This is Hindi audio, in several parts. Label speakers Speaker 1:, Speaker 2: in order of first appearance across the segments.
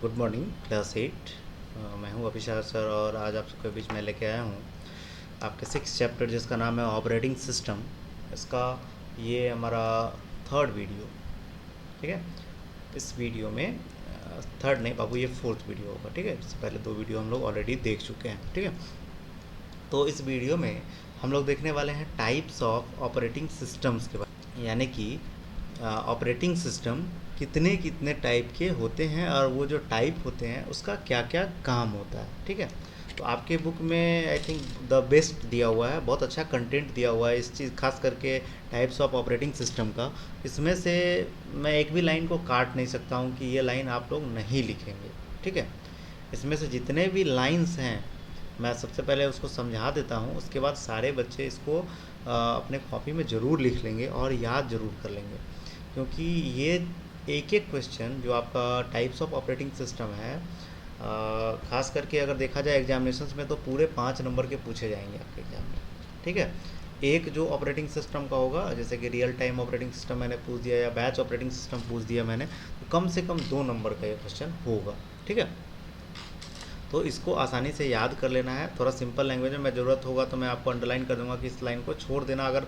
Speaker 1: Good morning class 8। मैं हूं अभिषेक सर और आज आप सबके बीच में लेके आया हूं आपके 6 चैप्टर जिसका नाम है ऑपरेटिंग सिस्टम। इसका ये हमारा थर्ड वीडियो, ठीक है। इस वीडियो में थर्ड नहीं बाबू, ये फोर्थ वीडियो होगा, ठीक है। इससे पहले 2 वीडियो हम लोग ऑलरेडी देख चुके हैं, ठीक है। तो इस वीडियो में हम लोग देखने वाले हैं टाइप्स ऑफ ऑपरेटिंग सिस्टम्स के बारे में, यानी कि ऑपरेटिंग सिस्टम कितने कितने टाइप के होते हैं और वो जो टाइप होते हैं उसका क्या क्या काम होता है, ठीक है। तो आपके बुक में आई थिंक द बेस्ट दिया हुआ है, बहुत अच्छा कंटेंट दिया हुआ है इस चीज़, खास करके टाइप्स ऑफ ऑपरेटिंग सिस्टम का। इसमें से मैं एक भी लाइन को काट नहीं सकता हूँ कि ये लाइन आप लोग नहीं लिखेंगे, ठीक है। इसमें से जितने भी लाइंस हैं मैं सबसे पहले उसको समझा देता हूँ, उसके बाद सारे बच्चे इसको अपने कॉपी में ज़रूर लिख लेंगे और याद ज़रूर कर लेंगे, क्योंकि ये एक एक क्वेश्चन जो आपका टाइप्स ऑफ ऑपरेटिंग सिस्टम है, ख़ास करके अगर देखा जाए एग्जामिनेशंस में तो पूरे 5 नंबर के पूछे जाएंगे आपके एग्जाम में, ठीक है। एक जो ऑपरेटिंग सिस्टम का होगा, जैसे कि रियल टाइम ऑपरेटिंग सिस्टम मैंने पूछ दिया या बैच ऑपरेटिंग सिस्टम पूछ दिया मैंने, तो कम से कम 2 नंबर का ये क्वेश्चन होगा, ठीक है। तो इसको आसानी से याद कर लेना है, थोड़ा सिंपल लैंग्वेज में। मैं ज़रूरत होगा तो मैं आपको अंडरलाइन कर दूंगा कि इस लाइन को छोड़ देना, अगर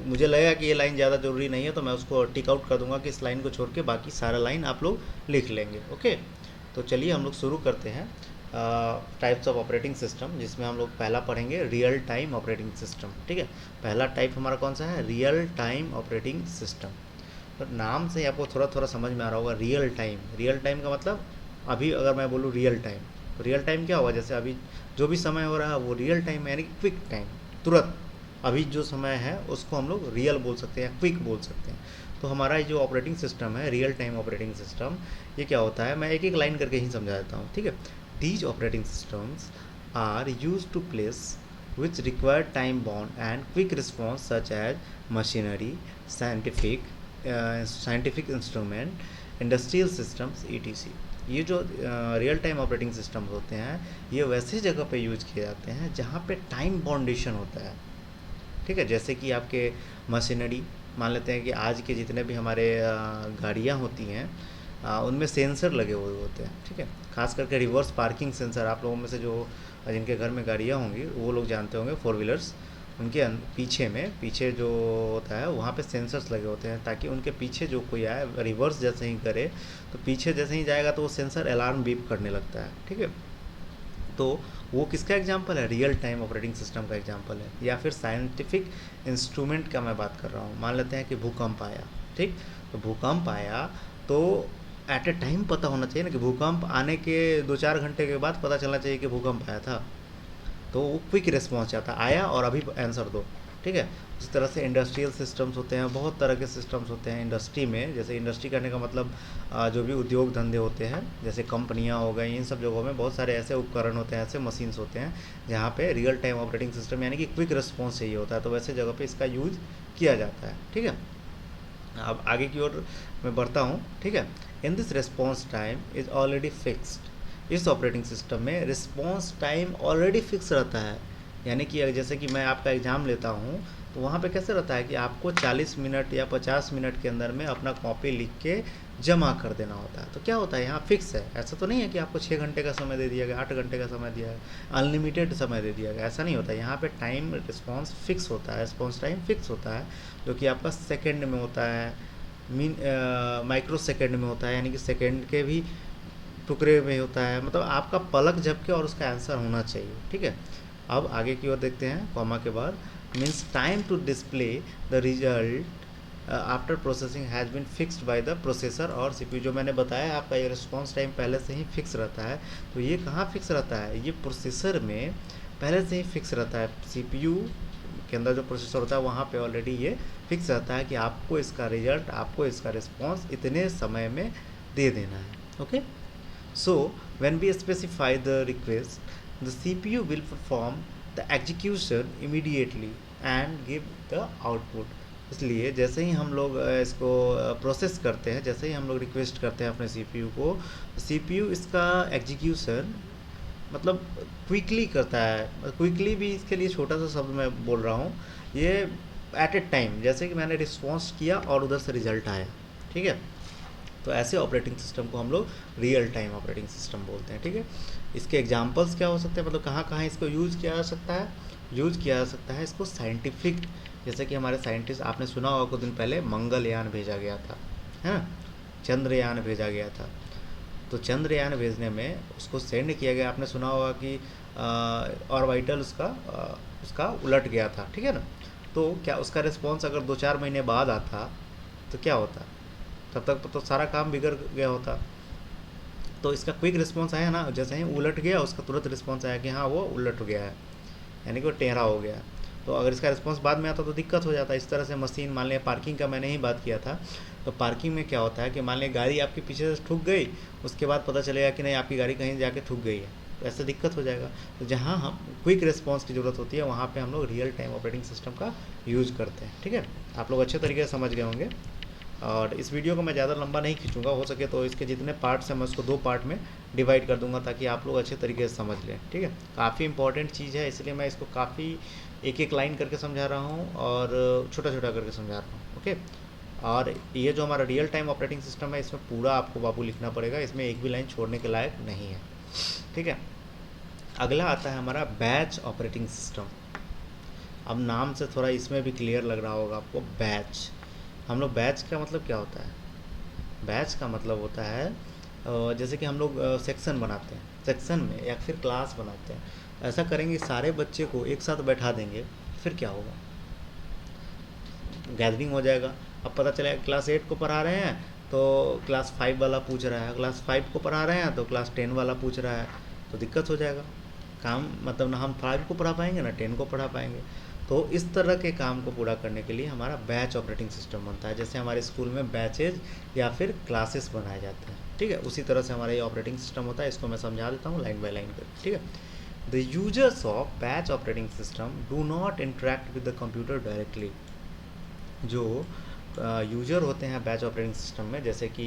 Speaker 1: मुझे लगेगा कि ये लाइन ज़्यादा ज़रूरी नहीं है तो मैं उसको टिक आउट कर दूंगा कि इस लाइन को छोड़ के बाकी सारा लाइन आप लोग लिख लेंगे, ओके। तो चलिए हम लोग शुरू करते हैं टाइप्स ऑफ ऑपरेटिंग सिस्टम, जिसमें हम लोग पहला पढ़ेंगे रियल टाइम ऑपरेटिंग सिस्टम, ठीक है। पहला टाइप हमारा कौन सा है? Real time operating system. तो नाम से ही आपको थोड़ा थोड़ा समझ में आ रहा होगा, रियल टाइम। रियल टाइम का मतलब अभी अगर मैं बोलूँ रियल टाइम, तो रियल टाइम क्या होगा? जैसे अभी जो भी समय हो रहा है वो रियल टाइम है, यानी कि क्विक टाइम, तुरंत अभी जो समय है उसको हम लोग रियल बोल सकते हैं या क्विक बोल सकते हैं। तो हमारा जो ऑपरेटिंग सिस्टम है, रियल टाइम ऑपरेटिंग सिस्टम, ये क्या होता है मैं एक एक लाइन करके ही समझा देता हूँ, ठीक है। These operating systems are use to place which require time bound and quick response such as machinery, scientific instrument, industrial systems etc। ये जो रियल टाइम ऑपरेटिंग सिस्टम होते हैं ये वैसे जगह पे यूज किए जाते हैं जहाँ पे टाइम बाउंडेशन होता है, ठीक है। जैसे कि आपके मशीनरी, मान लेते हैं कि आज के जितने भी हमारे गाड़ियाँ होती हैं उनमें सेंसर लगे हुए होते हैं, ठीक है। खास करके रिवर्स पार्किंग सेंसर, आप लोगों में से जो जिनके घर में गाड़ियाँ होंगी वो लोग जानते होंगे, 4 व्हीलर्स, उनके पीछे जो होता है वहाँ पे सेंसर्स लगे होते हैं, ताकि उनके पीछे जो कोई आए रिवर्स जैसे ही करे तो पीछे जैसे ही जाएगा तो वो सेंसर अलार्म बीप करने लगता है, ठीक है। तो वो किसका एग्जाम्पल है? रियल टाइम ऑपरेटिंग सिस्टम का एग्जाम्पल है। या फिर साइंटिफिक इंस्ट्रूमेंट का मैं बात कर रहा हूँ, मान लेते हैं कि भूकंप आया, ठीक। तो भूकंप आया तो एट ए टाइम पता होना चाहिए ना कि भूकंप आने के 2-4 घंटे के बाद पता चलना चाहिए कि भूकंप आया था, तो वो क्विक रिस्पॉन्स चाहता है, आया और अभी आंसर दो, ठीक है। उस तरह से इंडस्ट्रियल सिस्टम्स होते हैं, बहुत तरह के सिस्टम्स होते हैं इंडस्ट्री में। जैसे इंडस्ट्री करने का मतलब जो भी उद्योग धंधे होते हैं, जैसे कंपनियां हो गई, इन सब जगहों में बहुत सारे ऐसे उपकरण होते हैं, ऐसे मशीन्स होते हैं जहाँ पे रियल टाइम ऑपरेटिंग सिस्टम यानी कि क्विक रिस्पॉन्स चाहिए होता है, तो वैसे जगह पे इसका यूज किया जाता है, ठीक है। अब आगे की ओर मैं बढ़ता हूँ, ठीक है। In this response time is already fixed. इस ऑपरेटिंग सिस्टम में रिस्पॉन्स टाइम ऑलरेडी फिक्स रहता है, यानी कि जैसे कि मैं आपका एग्ज़ाम लेता हूँ तो वहाँ पे कैसे रहता है कि आपको 40 मिनट या 50 मिनट के अंदर में अपना कॉपी लिख के जमा कर देना होता है। तो क्या होता है यहाँ फिक्स है, ऐसा तो नहीं है कि आपको 6 घंटे का समय दे दिया गया, 8 घंटे का समय दिया गया, अनलिमिटेड समय दे दिया गया, ऐसा नहीं होता। यहाँ पे टाइम रिस्पॉन्स फिक्स होता है, रिस्पॉन्स टाइम फिक्स होता है, जो कि आपका सेकेंड में होता है, माइक्रो सेकेंड में होता है, यानी कि सेकेंड के भी टुकड़े में होता है, मतलब आपका पलक झपके और उसका आंसर होना चाहिए, ठीक है। अब आगे की ओर देखते हैं, कॉमा के बाद means time to display the result after processing has been fixed by the processor और सीपीयू। जो मैंने बताया आपका ये रिस्पॉन्स टाइम पहले से ही फिक्स रहता है, तो ये कहाँ फिक्स रहता है? ये प्रोसेसर में पहले से ही फिक्स रहता है। सीपीयू के अंदर जो प्रोसेसर होता है वहाँ पे ऑलरेडी ये फिक्स रहता है कि आपको इसका रिजल्ट, आपको इसका रिस्पॉन्स इतने समय में दे देना है, okay. So when we specify the request, the CPU will perform the execution immediately and give the output। इसलिए जैसे ही हम लोग इसको प्रोसेस करते हैं, जैसे ही हम लोग रिक्वेस्ट करते हैं अपने CPU को, CPU इसका एग्जीक्यूशन मतलब क्विकली करता है। क्विकली भी इसके लिए छोटा सा शब्द मैं बोल रहा हूँ, ये एट ए टाइम, जैसे कि मैंने रिस्पॉन्स किया और उधर से रिजल्ट आया, ठीक है। तो ऐसे ऑपरेटिंग सिस्टम को हम लोग रियल टाइम ऑपरेटिंग सिस्टम बोलते हैं। ठीक है, इसके एग्जांपल्स क्या हो सकते हैं, मतलब कहाँ कहाँ इसको यूज़ किया जा सकता है? यूज़ किया जा सकता है इसको साइंटिफिक, जैसे कि हमारे साइंटिस्ट, आपने सुना होगा कुछ दिन पहले मंगलयान भेजा गया था, है ना, चंद्रयान भेजा गया था। तो चंद्रयान भेजने में उसको सेंड किया गया, आपने सुना होगा कि ऑर्बिटल उसका उलट गया था, ठीक है ना। तो क्या उसका रिस्पॉन्स अगर 2-4 महीने बाद आता तो क्या होता? तब तक तो सारा काम बिगड़ गया होता। तो इसका क्विक रिस्पॉन्स आया ना, जैसे ही उलट गया उसका तुरंत रिस्पॉन्स आया कि हाँ वो उलट गया है, यानी कि वो टेढ़ा हो गया। तो अगर इसका रिस्पॉन्स बाद में आता तो दिक्कत हो जाता। इस तरह से मशीन, मान लिया पार्किंग का मैंने ही बात किया था, तो पार्किंग में क्या होता है कि मान लिया गाड़ी आपके पीछे से ठुक गई, उसके बाद पता चलेगा कि नहीं आपकी गाड़ी कहीं जाके ठुक गई है, तो ऐसे दिक्कत हो जाएगा। तो जहाँ हम क्विक रिस्पॉन्स की ज़रूरत होती है वहाँ पे हम लोग रियल टाइम ऑपरेटिंग सिस्टम का यूज़ करते हैं। ठीक है, आप लोग अच्छे तरीके से समझ गए होंगे। और इस वीडियो को मैं ज़्यादा लंबा नहीं खींचूंगा, हो सके तो इसके जितने पार्ट्स हैं मैं उसको 2 पार्ट में डिवाइड कर दूंगा ताकि आप लोग अच्छे तरीके से समझ लें। ठीक है, काफ़ी इंपॉर्टेंट चीज़ है, इसलिए मैं इसको काफ़ी एक एक लाइन करके समझा रहा हूँ और छोटा छोटा करके समझा रहा हूँ। ओके, और ये जो हमारा रियल टाइम ऑपरेटिंग सिस्टम है इसमें पूरा आपको बाबू लिखना पड़ेगा, इसमें एक भी लाइन छोड़ने के लायक नहीं है। ठीक है, अगला आता है हमारा बैच ऑपरेटिंग सिस्टम। अब नाम से थोड़ा इसमें भी क्लियर लग रहा होगा आपको, बैच। हम लोग बैच का मतलब क्या होता है? बैच का मतलब होता है जैसे कि हम लोग सेक्शन बनाते हैं, सेक्शन में या फिर क्लास बनाते हैं, ऐसा करेंगे सारे बच्चे को एक साथ बैठा देंगे, फिर क्या होगा? गैदरिंग हो जाएगा। अब पता चलेगा क्लास 8 को पढ़ा रहे हैं तो क्लास 5 वाला पूछ रहा है, क्लास 5 को पढ़ा रहे हैं तो क्लास 10 वाला पूछ रहा है, तो दिक्कत हो जाएगा। काम मतलब ना हम 5 को पढ़ा पाएंगे ना 10 को पढ़ा पाएंगे। तो इस तरह के काम को पूरा करने के लिए हमारा बैच ऑपरेटिंग सिस्टम बनता है, जैसे हमारे स्कूल में बैचेज या फिर क्लासेस बनाए जाते हैं। ठीक है, उसी तरह से हमारा ये ऑपरेटिंग सिस्टम होता है। इसको मैं समझा देता हूँ लाइन बाय लाइन कर। ठीक है, the users of batch operating system do not interact with the computer directly. जो यूजर होते हैं बैच ऑपरेटिंग सिस्टम में, जैसे कि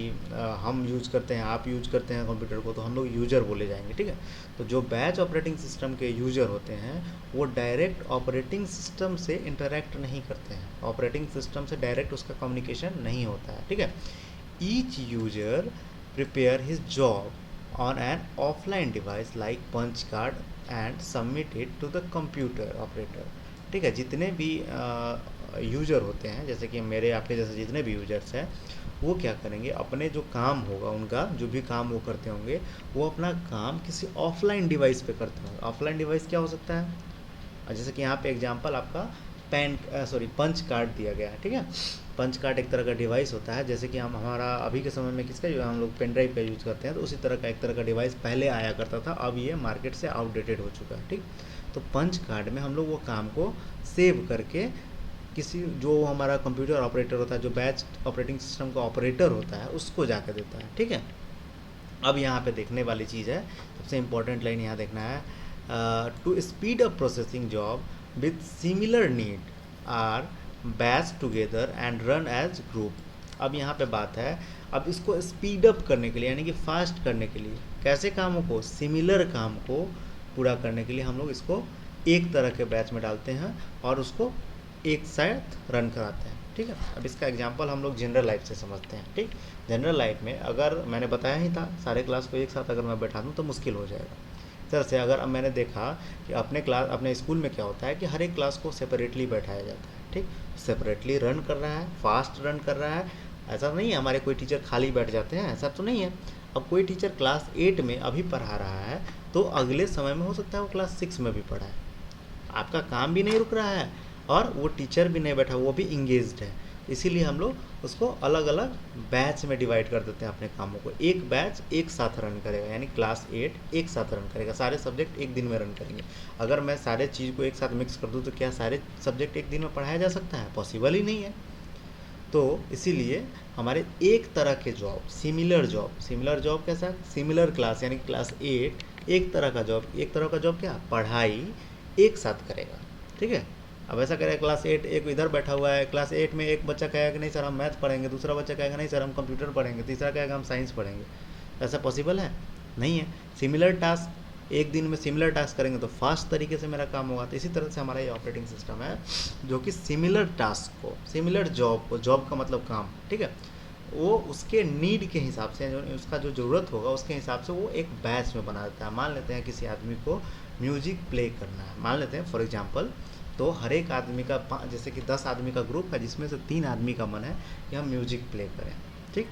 Speaker 1: हम यूज़ करते हैं, आप यूज़ करते हैं कंप्यूटर को, तो हम लोग यूजर बोले जाएंगे। ठीक है, तो जो बैच ऑपरेटिंग सिस्टम के यूजर होते हैं वो डायरेक्ट ऑपरेटिंग सिस्टम से इंटरेक्ट नहीं करते हैं, ऑपरेटिंग सिस्टम से डायरेक्ट उसका कम्युनिकेशन नहीं होता है। ठीक है, each user prepare his job on an offline device like punch card and submit it to the computer operator. ठीक है, जितने भी यूज़र होते हैं, जैसे कि मेरे आपके जैसे जितने भी यूजर्स हैं, वो क्या करेंगे, अपने जो काम होगा उनका जो भी काम वो करते होंगे, वो अपना काम किसी ऑफलाइन डिवाइस पे करते होंगे। ऑफलाइन डिवाइस क्या हो सकता है? जैसे कि यहाँ पे एग्जांपल आपका पंच कार्ड दिया गया है। ठीक है, पंच कार्ड एक तरह का डिवाइस होता है, जैसे कि हम हमारा अभी के समय में किसका जो हम लोग पेन ड्राइव का यूज़ करते हैं, तो उसी तरह का एक तरह का डिवाइस पहले आया करता था, अब ये मार्केट से आउटडेटेड हो चुका है। ठीक, तो पंच कार्ड में हम लोग वो काम को सेव करके किसी जो हमारा कंप्यूटर ऑपरेटर होता है, जो बैच ऑपरेटिंग सिस्टम का ऑपरेटर होता है, उसको जाकर देता है। ठीक है, अब यहाँ पे देखने वाली चीज़ है, सबसे इम्पोर्टेंट लाइन यहाँ देखना है, to speed up processing job with similar need are batch together and run as group. अब यहाँ पे बात है, अब इसको स्पीड अप करने के लिए यानी कि फास्ट करने के लिए, कैसे कामों को, सिमिलर काम को पूरा करने के लिए हम लोग इसको एक तरह के बैच में डालते हैं और उसको एक साथ रन कराते हैं। ठीक है, अब इसका एग्जांपल हम लोग जनरल लाइफ से समझते हैं। ठीक, जनरल लाइफ में अगर मैंने बताया ही था सारे क्लास को एक साथ अगर मैं बैठा दूँ तो मुश्किल हो जाएगा। इस तरह से अगर अब मैंने देखा कि अपने स्कूल में क्या होता है कि हर एक क्लास को सेपरेटली बैठाया जाता है। ठीक, सेपरेटली रन कर रहा है, फास्ट रन कर रहा है, ऐसा नहीं है हमारे कोई टीचर खाली बैठ जाते हैं, ऐसा तो नहीं है। अब कोई टीचर क्लास 8 में अभी पढ़ा रहा है तो अगले समय में हो सकता है वो क्लास 6 में भी पढ़ाए, आपका काम भी नहीं रुक रहा है और वो टीचर भी नहीं बैठा, वो भी इंगेज्ड है। इसीलिए हम लोग उसको अलग अलग बैच में डिवाइड कर देते हैं अपने कामों को। एक बैच एक साथ रन करेगा, यानी क्लास 8 एक साथ रन करेगा, सारे सब्जेक्ट एक दिन में रन करेंगे। अगर मैं सारे चीज़ को एक साथ मिक्स कर दूँ तो क्या सारे सब्जेक्ट एक दिन में पढ़ाया जा सकता है? पॉसिबल ही नहीं है। तो इसीलिए हमारे एक तरह के जॉब, सिमिलर जॉब कैसा, सिमिलर क्लास यानी क्लास 8 एक तरह का जॉब क्या, पढ़ाई एक साथ करेगा। ठीक है, अब ऐसा करेगा क्लास 8 एक इधर बैठा हुआ है, क्लास 8 में एक बच्चा कहेगा कि नहीं सर हम मैथ पढ़ेंगे, दूसरा बच्चा कहेगा नहीं सर हम कंप्यूटर पढ़ेंगे, तीसरा कहेगा हम साइंस पढ़ेंगे। ऐसा पॉसिबल है? नहीं है। सिमिलर टास्क, एक दिन में सिमिलर टास्क करेंगे तो फास्ट तरीके से मेरा काम होगा। तो इसी तरह से हमारा ये ऑपरेटिंग सिस्टम है जो कि सिमिलर टास्क को, सिमिलर जॉब का मतलब काम, ठीक है, वो उसके नीड के हिसाब से, जो उसका जो ज़रूरत होगा उसके हिसाब से वो एक बैच में बना देता है। मान लेते हैं किसी आदमी को म्यूजिक प्ले करना है, मान लेते हैं फॉर एग्जांपल, तो हर एक आदमी का जैसे कि 10 आदमी का ग्रुप है जिसमें से 3 आदमी का मन है कि हम म्यूजिक प्ले करें, ठीक,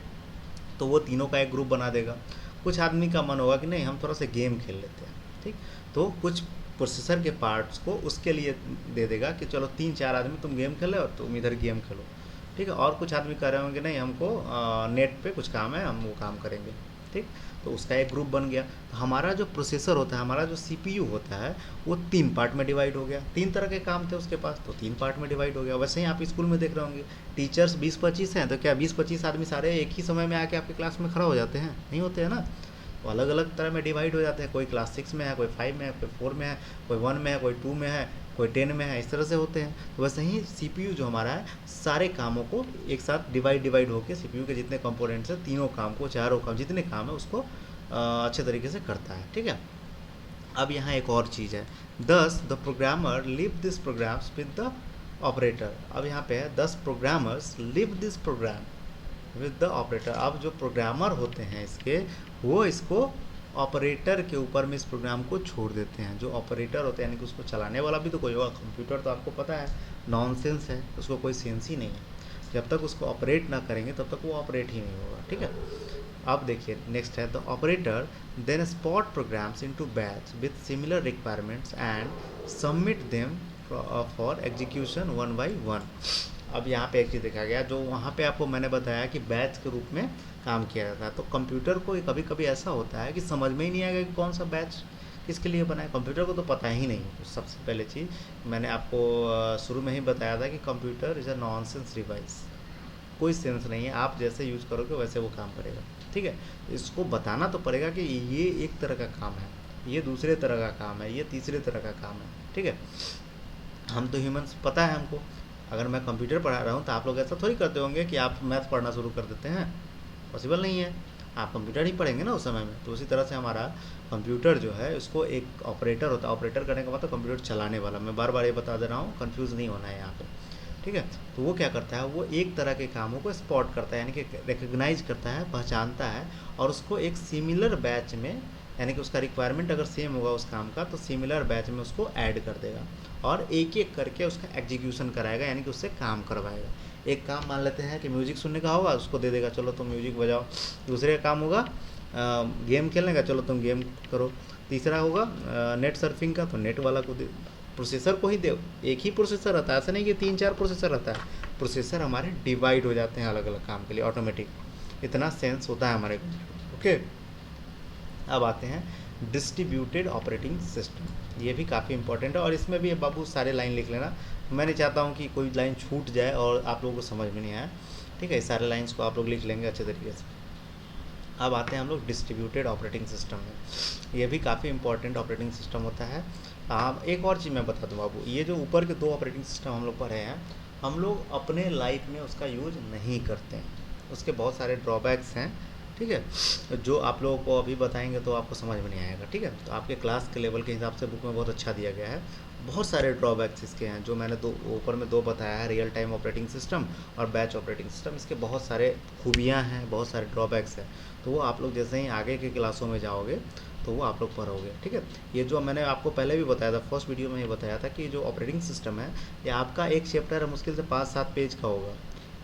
Speaker 1: तो वो तीनों का एक ग्रुप बना देगा। कुछ आदमी का मन होगा कि नहीं हम थोड़ा सा गेम खेल लेते हैं, ठीक, तो कुछ प्रोसेसर के पार्ट्स को उसके लिए दे देगा कि चलो 3-4 आदमी तुम गेम खेलो और तुम इधर गेम खेलो, ठीक है। और कुछ आदमी कह रहे होंगे नहीं हमको नेट पे कुछ काम है, हम वो काम करेंगे, ठीक, तो उसका एक ग्रुप बन गया। तो हमारा जो प्रोसेसर होता है, हमारा जो सीपीयू होता है, वो 3 पार्ट में डिवाइड हो गया। 3 तरह के काम थे उसके पास, तो 3 पार्ट में डिवाइड हो गया। वैसे ही आप स्कूल में देख रहे होंगे, टीचर्स 20-25 हैं, तो क्या 20-25 आदमी सारे एक ही समय में आके आपके क्लास में खड़ा हो जाते हैं? नहीं होते हैं ना, तो अलग अलग तरह में डिवाइड हो जाते हैं। कोई क्लास 6 में है, कोई 5 में है, कोई 4 में है, कोई 1 में है, कोई 2 में है, कोई 10 में है, इस तरह से होते हैं। तो वैसे ही सीपीयू जो हमारा है, सारे कामों को एक साथ डिवाइड होकर सीपीयू के जितने कंपोनेंट्स हैं, तीनों काम को, चारों काम, जितने काम है उसको अच्छे तरीके से करता है, ठीक है। अब यहाँ एक और चीज़ है, thus the programmer leave this programs with the operator. अब यहाँ पे है 10 programmers leave this program with the operator. अब जो प्रोग्रामर होते हैं इसके, वो इसको ऑपरेटर के ऊपर में इस प्रोग्राम को छोड़ देते हैं। जो ऑपरेटर होते हैं यानी कि उसको चलाने वाला भी तो कोई होगा। कंप्यूटर तो आपको पता है नॉनसेंस है, उसको कोई सेंस ही नहीं है। जब तक उसको ऑपरेट ना करेंगे तब तक वो ऑपरेट ही नहीं होगा, ठीक है। अब देखिए नेक्स्ट है, the operator then spot programs into batch with similar requirements and submit them for execution 1 by 1। अब यहाँ पे एक चीज़ देखा गया, जो वहाँ पे आपको मैंने बताया कि बैच के रूप में काम किया जाता है। तो कंप्यूटर को कभी कभी ऐसा होता है कि समझ में ही नहीं आएगा कि कौन सा बैच किसके लिए बना है। कंप्यूटर को तो पता ही नहीं। तो सबसे पहले चीज़ मैंने आपको शुरू में ही बताया था कि computer is a nonsense device, कोई सेंस नहीं है। आप जैसे यूज़ करोगे वैसे वो काम करेगा, ठीक है। इसको बताना तो पड़ेगा कि ये एक तरह का काम है, ये दूसरे तरह का काम है, ये तीसरे तरह का काम है, ठीक है। हम तो ह्यूमंस, पता है हमको। अगर मैं कंप्यूटर पढ़ा रहा हूँ तो आप लोग ऐसा थोड़ी करते होंगे कि आप मैथ पढ़ना शुरू कर देते हैं, पॉसिबल नहीं है। आप कंप्यूटर ही पढ़ेंगे ना उस समय में। तो उसी तरह से हमारा कंप्यूटर जो है, उसको एक ऑपरेटर होता है। ऑपरेटर करने का मतलब कंप्यूटर चलाने वाला। मैं बार बार ये बता दे रहा हूँ, कंफ्यूज नहीं होना है यहाँ पे, ठीक है। तो वो क्या करता है, वो एक तरह के कामों को स्पॉट करता है, यानी कि रिकग्नाइज करता है, पहचानता है, और उसको एक सिमिलर बैच में, यानी कि उसका रिक्वायरमेंट अगर सेम होगा उस काम का, तो सिमिलर बैच में उसको ऐड कर देगा और एक एक करके उसका एग्जीक्यूशन कराएगा, यानी कि उससे काम करवाएगा। एक काम मान लेते हैं कि म्यूजिक सुनने का होगा, उसको दे देगा चलो तुम म्यूजिक बजाओ। दूसरे का काम होगा गेम खेलने का, चलो तुम गेम करो। तीसरा होगा नेट सर्फिंग का, तो नेट वाला को दे, प्रोसेसर को ही दे। एक ही प्रोसेसर रहता है, ऐसा नहीं कि 3-4 प्रोसेसर रहता है। प्रोसेसर हमारे डिवाइड हो जाते हैं अलग अलग काम के लिए ऑटोमेटिक। इतना सेंस होता है हमारे कंप्यूटर, ओके। अब आते हैं डिस्ट्रीब्यूटेड ऑपरेटिंग सिस्टम। ये भी काफ़ी इंपॉर्टेंट है और इसमें भी बाबू सारे लाइन लिख लेना। मैं नहीं चाहता हूँ कि कोई लाइन छूट जाए और आप लोगों को समझ में नहीं आया, ठीक है। सारे लाइंस को आप लोग लिख लेंगे अच्छे तरीके से। अब आते हैं हम लोग डिस्ट्रीब्यूटेड ऑपरेटिंग सिस्टम में। ये भी काफ़ी इंपॉर्टेंट ऑपरेटिंग सिस्टम होता है। एक और चीज़ मैं बता दूँ बाबू, ये जो ऊपर के 2 ऑपरेटिंग सिस्टम हम लोग पढ़े हैं, हम लोग अपने लाइफ में उसका यूज नहीं करते हैं। उसके बहुत सारे ड्रॉबैक्स हैं, ठीक है, जो आप लोगों को अभी बताएंगे तो आपको समझ में नहीं आएगा, ठीक है। तो आपके क्लास के लेवल के हिसाब से बुक में बहुत अच्छा दिया गया है। बहुत सारे ड्रॉबैक्स इसके हैं, जो मैंने ऊपर में 2 बताया है, रियल टाइम ऑपरेटिंग सिस्टम और बैच ऑपरेटिंग सिस्टम। इसके बहुत सारे खूबियाँ हैं, बहुत सारे ड्रॉबैक्स हैं। तो वो आप लोग जैसे ही आगे के क्लासों में जाओगे तो वो आप लोग पढ़ोगे, ठीक है। ये जो मैंने आपको पहले भी बताया था, फर्स्ट वीडियो में ही बताया था कि जो ऑपरेटिंग सिस्टम है, ये आपका एक चैप्टर है, मुश्किल से 5-7 पेज का होगा।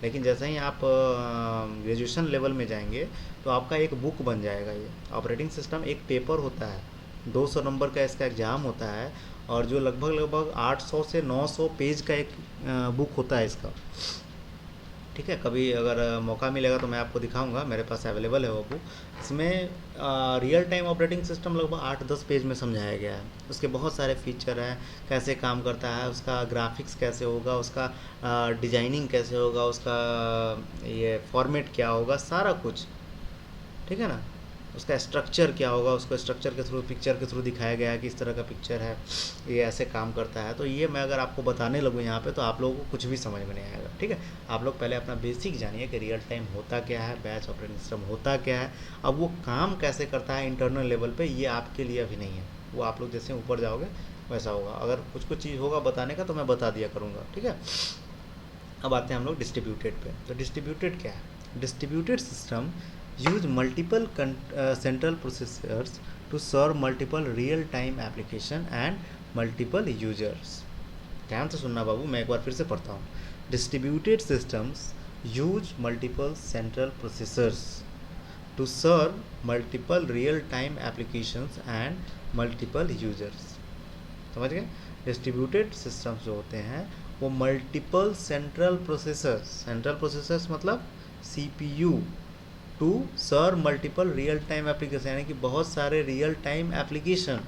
Speaker 1: लेकिन जैसे ही आप ग्रेजुएशन लेवल में जाएंगे तो आपका एक बुक बन जाएगा। ये ऑपरेटिंग सिस्टम एक पेपर होता है, 200 नंबर का इसका एग्ज़ाम होता है, और जो लगभग 800 से 900 पेज का एक बुक होता है इसका, ठीक है। कभी अगर मौका मिलेगा तो मैं आपको दिखाऊंगा, मेरे पास अवेलेबल है वो बुक। इसमें रियल टाइम ऑपरेटिंग सिस्टम लगभग 8-10 पेज में समझाया गया है। उसके बहुत सारे फीचर हैं, कैसे काम करता है, उसका ग्राफिक्स कैसे होगा, उसका डिजाइनिंग कैसे होगा, उसका ये फॉर्मेट क्या होगा, सारा कुछ, ठीक है ना। उसका स्ट्रक्चर क्या होगा, उसको स्ट्रक्चर के थ्रू, पिक्चर के थ्रू दिखाया गया है कि इस तरह का पिक्चर है, ये ऐसे काम करता है। तो ये मैं अगर आपको बताने लगूँ यहाँ पे तो आप लोगों को कुछ भी समझ में नहीं आएगा, ठीक है। आप लोग पहले अपना बेसिक जानिए कि रियल टाइम होता क्या है, बैच ऑपरेटिंग सिस्टम होता क्या है, अब वो काम कैसे करता है इंटरनल लेवल पे, ये आपके लिए अभी नहीं है। वो आप लोग जैसे ऊपर जाओगे वैसा होगा। अगर कुछ कुछ चीज़ होगा बताने का तो मैं बता दिया करूँगा, ठीक है। अब आते हैं हम लोग डिस्ट्रीब्यूटेड पे। तो डिस्ट्रीब्यूटेड क्या है? Distributed system use multiple central processors to serve multiple real-time application and multiple users. ध्यान से सुनना बाबू, मैं एक बार फिर से पढ़ता हूँ. Distributed systems use multiple central processors to serve multiple real-time applications and multiple users. समझ गए? डिस्ट्रीब्यूटेड सिस्टम्स जो होते हैं वो मल्टीपल सेंट्रल प्रोसेसर्स मतलब CPU to serve multiple real time application, यानी कि बहुत सारे रियल टाइम एप्लीकेशन.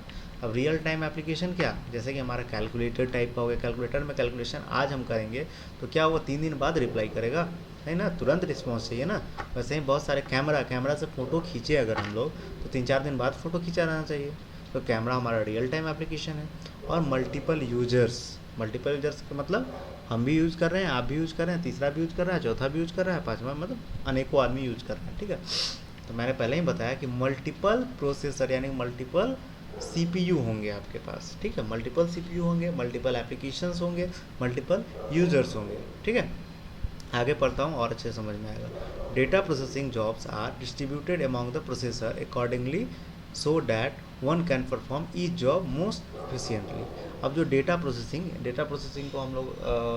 Speaker 1: अब रियल टाइम एप्लीकेशन क्या, जैसे कि हमारा कैलकुलेटर टाइप का हो गया. कैलकुलेटर में कैलकुलेशन आज हम करेंगे तो क्या वो 3 दिन बाद रिप्लाई करेगा, है ना, तुरंत रिस्पॉन्स चाहिए ना. वैसे ही बहुत सारे कैमरा से फ़ोटो खींचे अगर हम लोग तो 3-4 दिन बाद फ़ोटो खींचा रहना चाहिए. तो कैमरा हमारा रियल टाइम एप्लीकेशन है. और मल्टीपल यूजर्स का मतलब हम भी यूज़ कर रहे हैं, आप भी यूज़ कर रहे हैं, तीसरा भी यूज़ कर रहा है, चौथा भी यूज़ कर रहा है, पाँचवा मतलब अनेकों आदमी यूज़ कर रहे हैं. ठीक है, तो मैंने पहले ही बताया कि मल्टीपल प्रोसेसर यानी मल्टीपल CPU होंगे आपके पास. ठीक है, मल्टीपल CPU होंगे, मल्टीपल एप्लीकेशंस होंगे, मल्टीपल यूजर्स होंगे. ठीक है, आगे पढ़ता हूँ और अच्छे समझ में आएगा. Data processing jobs are distributed among the processor accordingly so that one can perform each job most efficiently. अब जो डेटा प्रोसेसिंग को हम लोग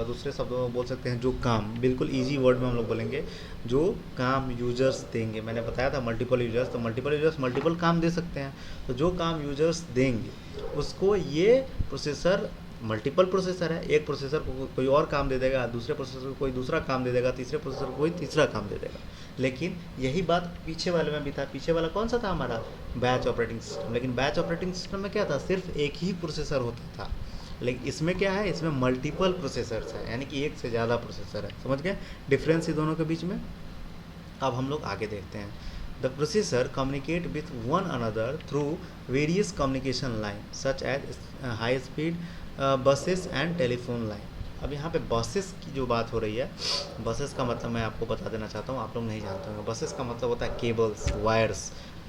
Speaker 1: दूसरे शब्दों में बोल सकते हैं जो काम, बिल्कुल इजी वर्ड में हम लोग बोलेंगे जो काम यूजर्स देंगे. मैंने बताया था मल्टीपल यूजर्स, तो मल्टीपल यूजर्स मल्टीपल काम दे सकते हैं. तो जो काम यूजर्स देंगे उसको ये प्रोसेसर, मल्टीपल प्रोसेसर है, एक प्रोसेसर को कोई और काम दे देगा, दूसरे प्रोसेसर को कोई दूसरा काम दे देगा, तीसरे प्रोसेसर को कोई तीसरा काम दे देगा. लेकिन यही बात पीछे वाले में भी था. पीछे वाला कौन सा था हमारा, बैच ऑपरेटिंग सिस्टम. लेकिन बैच ऑपरेटिंग सिस्टम में क्या था, सिर्फ एक ही प्रोसेसर होता था. लेकिन इसमें क्या है, इसमें मल्टीपल प्रोसेसर्स है, यानी कि एक से ज़्यादा प्रोसेसर है. समझ गए डिफरेंस ही दोनों के बीच में. अब हम लोग आगे देखते हैं. The processor communicate with one another through various communication line such as high speed buses and telephone line. अब यहाँ पे बसेस की जो बात हो रही है, बसेस का मतलब मैं आपको बता देना चाहता हूँ, आप लोग नहीं जानते होंगे. बसेस का मतलब होता है केबल्स, वायर्स.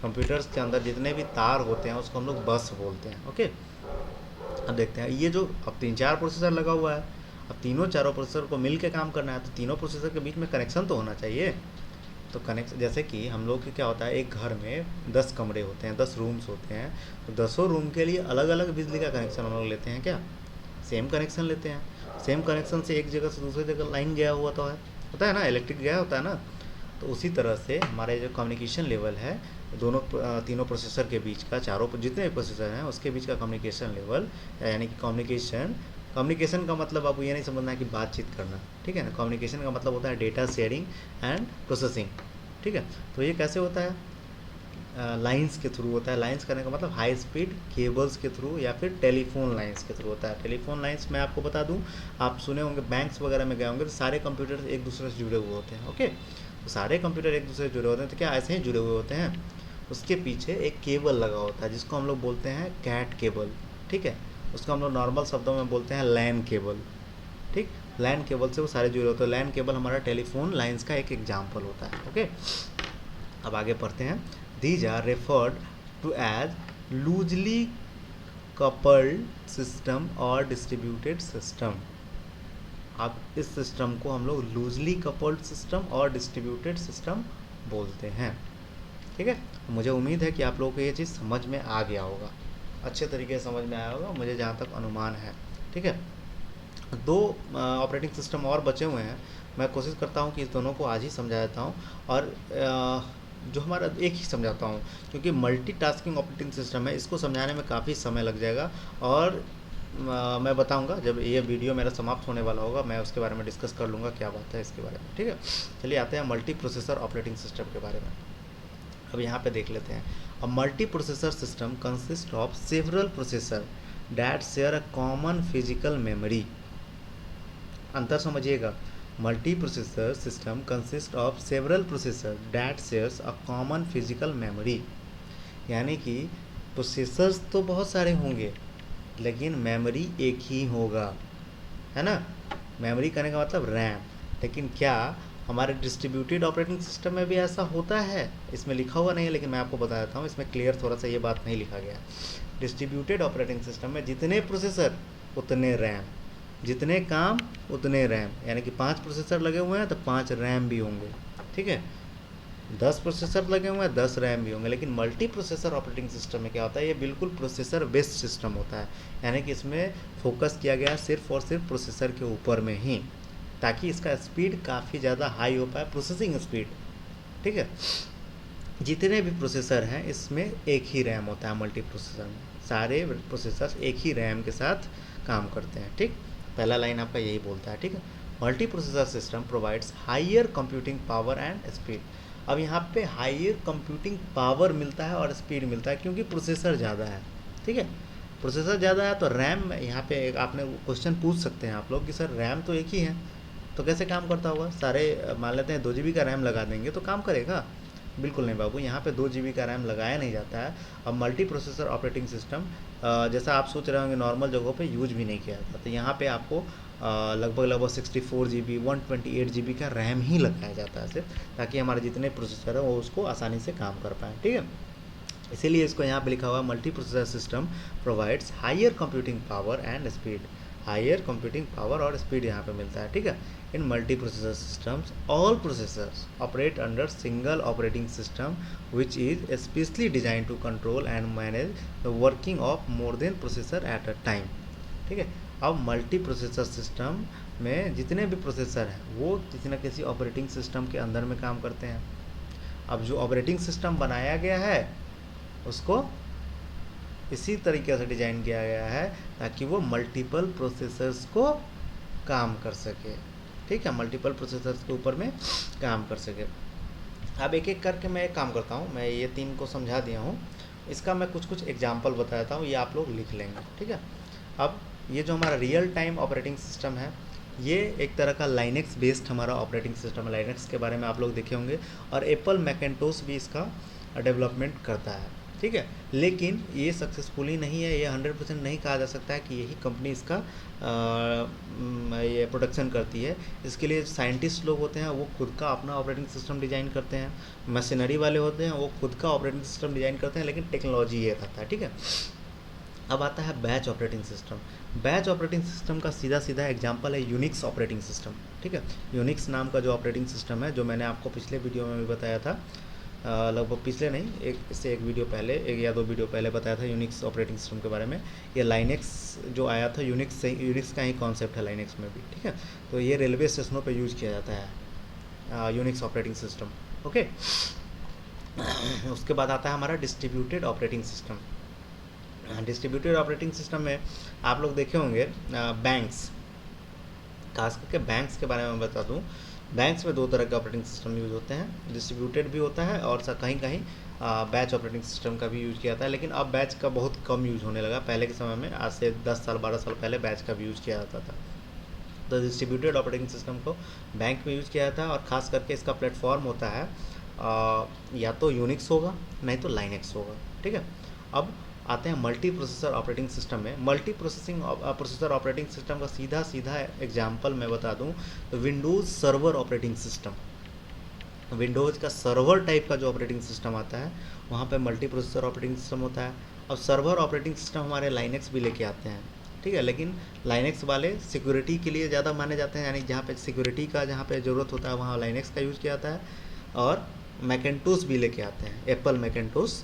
Speaker 1: कंप्यूटर्स के अंदर जितने भी तार होते हैं उसको हम लोग बस बोलते हैं. ओके, अब देखते हैं ये जो अब 3-4 प्रोसेसर लगा हुआ है. अब तीनों चारों प्रोसेसर को मिल के काम करना है, तो तीनों प्रोसेसर के बीच में कनेक्शन तो होना चाहिए. तो कनेक्शन जैसे कि हम लोग के क्या होता है, एक घर में 10 कमरे होते हैं, 10 रूम्स होते हैं. तो 10 रूम के लिए अलग अलग बिजली का कनेक्शन हम लोग लेते हैं क्या, सेम कनेक्शन लेते हैं. सेम कनेक्शन से एक जगह से दूसरी जगह लाइन गया हुआ तो है, होता है ना, इलेक्ट्रिक गया होता है ना. तो उसी तरह से हमारे जो कम्युनिकेशन लेवल है दोनों तीनों प्रोसेसर के बीच का, चारों जितने भी प्रोसेसर हैं उसके बीच का कम्युनिकेशन लेवल, यानी कि कम्युनिकेशन का मतलब आपको ये नहीं समझना है कि बातचीत करना. ठीक है ना, कम्युनिकेशन का मतलब होता है डेटा शेयरिंग एंड प्रोसेसिंग. ठीक है, तो ये कैसे होता है, लाइंस के थ्रू होता है. लाइंस करने का मतलब हाई स्पीड केबल्स के थ्रू या फिर टेलीफोन लाइंस के थ्रू होता है. टेलीफोन लाइंस मैं आपको बता दूं, आप सुने होंगे बैंक्स वगैरह में गए होंगे तो सारे कंप्यूटर एक दूसरे से जुड़े हुए होते हैं. ओके, तो सारे कंप्यूटर एक दूसरे से जुड़े होते हैं, तो क्या ऐसे ही जुड़े हुए होते हैं. उसके पीछे एक केबल लगा होता है जिसको हम लोग बोलते हैं कैट केबल. ठीक है, उसको हम लोग नॉर्मल शब्दों में बोलते हैं लैन केबल. ठीक, लैन केबल से वो सारे जुड़े होते हैं. लैन केबल हमारा टेलीफोन लाइंस का एक एग्जाम्पल होता है. ओके, अब आगे पढ़ते हैं. These are referred to as loosely coupled system और distributed system. अब इस सिस्टम को हम लोग लूजली कपल्ड सिस्टम और डिस्ट्रीब्यूटेड सिस्टम बोलते हैं. ठीक है, मुझे उम्मीद है कि आप लोगों को ये चीज़ समझ में आ गया होगा, अच्छे तरीके से समझ में आया होगा, मुझे जहाँ तक अनुमान है. ठीक है, 2 ऑपरेटिंग सिस्टम और बचे हुए हैं. मैं कोशिश करता हूँ कि इस दोनों को आज ही समझा देता हूँ और जो हमारा एक ही समझाता हूँ, क्योंकि मल्टीटास्किंग ऑपरेटिंग सिस्टम है, इसको समझाने में काफ़ी समय लग जाएगा. और मैं बताऊंगा जब ये वीडियो मेरा समाप्त होने वाला होगा, मैं उसके बारे में डिस्कस कर लूँगा क्या बात है इसके बारे में. ठीक है, चलिए आते हैं मल्टी प्रोसेसर ऑपरेटिंग सिस्टम के बारे में. अब यहाँ पे देख लेते हैं. A multi processor system consist of several processor that share a common physical memory. अंतर समझिएगा, multi processor system consist of several processor that shares a common physical memory. यानी कि प्रोसेसर्स तो बहुत सारे होंगे लेकिन मेमोरी एक ही होगा, है ना. मेमोरी करने का मतलब रैम. लेकिन क्या हमारे डिस्ट्रीब्यूटेड ऑपरेटिंग सिस्टम में भी ऐसा होता है, इसमें लिखा हुआ नहीं है लेकिन मैं आपको बता देता हूँ, इसमें क्लियर थोड़ा सा ये बात नहीं लिखा गया. डिस्ट्रीब्यूटेड ऑपरेटिंग सिस्टम में जितने प्रोसेसर उतने रैम, जितने काम उतने रैम, यानी कि 5 प्रोसेसर लगे हुए हैं तो 5 रैम भी होंगे. ठीक है। 10 प्रोसेसर लगे हुए हैं, 10 रैम भी होंगे, लेकिन मल्टी प्रोसेसर ऑपरेटिंग सिस्टम में क्या होता है, ये बिल्कुल प्रोसेसर बेस्ड सिस्टम होता है, यानी कि इसमें फोकस किया गया है सिर्फ और सिर्फ प्रोसेसर के ऊपर में ही, ताकि इसका स्पीड काफ़ी ज़्यादा हाई हो पाए, प्रोसेसिंग स्पीड। ठीक है। जितने भी प्रोसेसर हैं इसमें एक ही रैम होता है मल्टी प्रोसेसर में, सारे प्रोसेसर एक ही रैम के साथ काम करते हैं। ठीक, पहला लाइन आपका यही बोलता है। ठीक है, multi processor system provides higher computing power and speed. अब यहाँ पे हायर कंप्यूटिंग पावर मिलता है और स्पीड मिलता है क्योंकि प्रोसेसर ज़्यादा है। ठीक है, प्रोसेसर ज़्यादा है तो रैम, यहाँ पे एक आपने क्वेश्चन पूछ सकते हैं आप लोग कि सर रैम तो एक ही है तो कैसे काम करता होगा, सारे मान लेते हैं 2 GB का रैम लगा देंगे तो काम करेगा? बिल्कुल नहीं बाबू, यहाँ पे 2 GB का रैम लगाया नहीं जाता है। अब मल्टी प्रोसेसर ऑपरेटिंग सिस्टम जैसा आप सोच रहे होंगे नॉर्मल जगहों पे यूज भी नहीं किया जाता, तो यहाँ पे आपको लगभग 64 GB 128 GB का रैम ही लगाया जाता है सिर्फ, ताकि हमारे जितने प्रोसेसर हैं वो उसको आसानी से काम कर पाएँ। ठीक है, इसीलिए इसको यहाँ पे लिखा हुआ multi processor system provides higher computing power and speed. Higher computing power और स्पीड यहाँ पे मिलता है। ठीक है, in multi processor systems all processors operate under single operating system which is specially design to control and manage the working of more than processor at a time. ठीक है, अब मल्टी प्रोसेसर सिस्टम में जितने भी प्रोसेसर हैं वो किसी न किसी ऑपरेटिंग सिस्टम के अंदर में काम करते हैं। अब जो ऑपरेटिंग सिस्टम बनाया गया है उसको इसी तरीके से डिजाइन किया गया है ताकि वो मल्टीपल प्रोसेसर्स को काम कर सके। ठीक है, मल्टीपल प्रोसेसर्स के ऊपर में काम कर सके। अब एक एक करके मैं एक काम करता हूँ, मैं ये 3 को समझा दिया हूँ, इसका मैं कुछ एग्जाम्पल बताता हूँ, ये आप लोग लिख लेंगे। ठीक है, अब ये जो हमारा रियल टाइम ऑपरेटिंग सिस्टम है ये एक तरह का लाइनेक्स बेस्ड हमारा ऑपरेटिंग सिस्टम है। लाइनेक्स के बारे में आप लोग देखे होंगे और एप्पल मैकेंटोस भी इसका डेवलपमेंट करता है। ठीक है, लेकिन ये सक्सेसफुली नहीं है, ये 100% नहीं कहा जा सकता है कि यही कंपनी इसका ये प्रोडक्शन करती है। इसके लिए साइंटिस्ट लोग होते हैं वो खुद का अपना ऑपरेटिंग सिस्टम डिज़ाइन करते हैं, मशीनरी वाले होते हैं वो खुद का ऑपरेटिंग सिस्टम डिज़ाइन करते हैं, लेकिन टेक्नोलॉजी ये रहता है। ठीक है, अब आता है batch operating system. Batch operating system का सीधा सीधा एग्जांपल है यूनिक्स ऑपरेटिंग सिस्टम। ठीक है, यूनिक्स नाम का जो ऑपरेटिंग सिस्टम है, जो मैंने आपको पिछले वीडियो में भी बताया था, लगभग पिछले नहीं, इससे एक वीडियो पहले, 1 या 2 वीडियो पहले बताया था यूनिक्स ऑपरेटिंग सिस्टम के बारे में। ये लाइनेक्स जो आया था यूनिक्स से, यूनिक्स का ही कॉन्सेप्ट है लाइनेक्स में भी। ठीक है, तो ये रेलवे स्टेशनों पे यूज किया जाता है यूनिक्स ऑपरेटिंग सिस्टम। ओके, उसके बाद आता है हमारा distributed operating system. Distributed operating system में आप लोग देखे होंगे बैंक्स, खास करके बैंक्स के बारे में बता दूं, बैंक्स में 2 तरह के ऑपरेटिंग सिस्टम यूज़ होते हैं, डिस्ट्रीब्यूटेड भी होता है और कहीं कहीं बैच ऑपरेटिंग सिस्टम का भी यूज़ किया जाता है, लेकिन अब बैच का बहुत कम यूज़ होने लगा। पहले के समय में, आज से 10 साल 12 साल पहले बैच का भी यूज़ किया जाता था। तो डिस्ट्रीब्यूटेड ऑपरेटिंग सिस्टम को बैंक में यूज़ किया जाता है और ख़ास करके इसका प्लेटफॉर्म होता है या तो यूनिक्स होगा नहीं तो लाइनेक्स होगा। ठीक है, अब आते हैं मल्टी प्रोसेसर ऑपरेटिंग सिस्टम में। मल्टी प्रोसेसर ऑपरेटिंग सिस्टम का सीधा एग्जांपल मैं बता दूं तो Windows server operating system, Windows का सर्वर टाइप का जो ऑपरेटिंग सिस्टम आता है वहाँ पे मल्टी प्रोसेसर ऑपरेटिंग सिस्टम होता है। और सर्वर ऑपरेटिंग सिस्टम हमारे लाइनेक्स भी लेके आते हैं। ठीक है, लेकिन लाइनेक्स वाले सिक्योरिटी के लिए ज़्यादा माने जाते हैं, यानी जहाँ पे सिक्योरिटी का जहाँ पे ज़रूरत होता है वहाँ लाइनेक्स का यूज़ किया जाता है। और मैकेंटोस भी लेके आते हैं, एप्पल मैकेंटोस,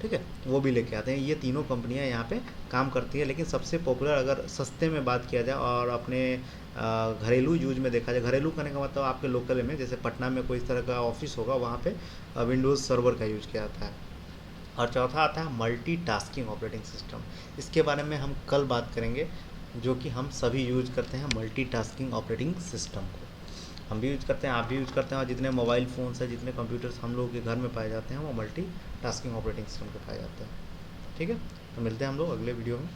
Speaker 1: ठीक है, वो भी लेके आते हैं। ये तीनों कंपनियां यहाँ पे काम करती हैं, लेकिन सबसे पॉपुलर अगर सस्ते में बात किया जाए और अपने घरेलू यूज में देखा जाए, घरेलू करने का मतलब आपके लोकल में, जैसे पटना में कोई इस तरह का ऑफिस होगा वहाँ पे विंडोज़ सर्वर का यूज किया जाता है। और चौथा आता है मल्टी टास्किंग ऑपरेटिंग सिस्टम। इसके बारे में हम कल बात करेंगे, जो कि हम सभी यूज करते हैं मल्टी टास्किंग ऑपरेटिंग सिस्टम को। हम भी यूज करते हैं, आप भी यूज करते हैं, और जितने मोबाइल फ़ोन्स हैं, जितने कंप्यूटर्स हम लोगों के घर में पाए जाते हैं वो मल्टी टास्किंग ऑपरेटिंग सिस्टम के पाए जाते हैं। ठीक है, तो मिलते हैं हम लोग अगले वीडियो में।